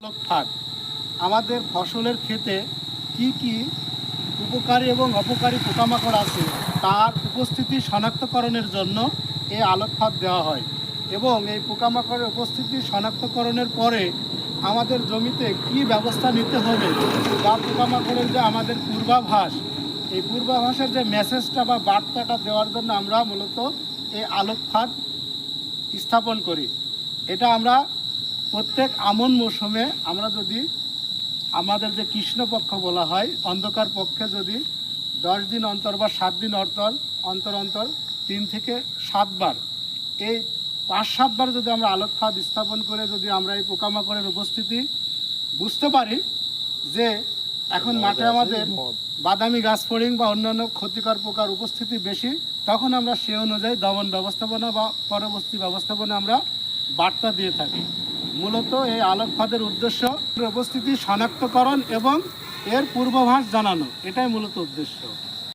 ফাঁদ আমাদের ফসলের ক্ষেতে কি কি উপকারী এবং অপকারী পোকামাকড় আছে তার উপস্থিতি শনাক্তকরণের জন্য এই আলোক ফাঁদ দেওয়া হয় এবং এই পোকামাকড়ের উপস্থিতি শনাক্তকরণের পরে আমাদের জমিতে কি ব্যবস্থা নিতে হবে বা পোকামাকড়ের যে আমাদের পূর্বাভাস, এই পূর্বাভাসের যে মেসেজটা বা বার্তাটা দেওয়ার জন্য আমরা মূলত এই আলোক ফাঁদ স্থাপন করি। এটা আমরা প্রত্যেক আমন মৌসুমে আমরা যদি আমাদের যে কৃষ্ণপক্ষ বলা হয় অন্ধকার পক্ষে যদি 10 দিন অন্তর বা 7 দিন অন্তর অন্তর 3 থেকে 7 বার এই 5-7 বার যদি আমরা আলোক ফাঁদ স্থাপন করে যদি আমরা এই পোকামাকড়ের উপস্থিতি বুঝতে পারি যে এখন মাঠে আমাদের বাদামি গাছ ফড়িং বা অন্যান্য ক্ষতিকর পোকার উপস্থিতি বেশি, তখন আমরা সে অনুযায়ী দমন ব্যবস্থাপনা বা পরবর্তী ব্যবস্থাপনা আমরা বার্তা দিয়ে থাকি। মূলত এই আলোক ফাঁদের উদ্দেশ্য উপস্থিতি শনাক্তকরণ এবং এর পূর্বাভাস জানানো, এটাই মূলত উদ্দেশ্য।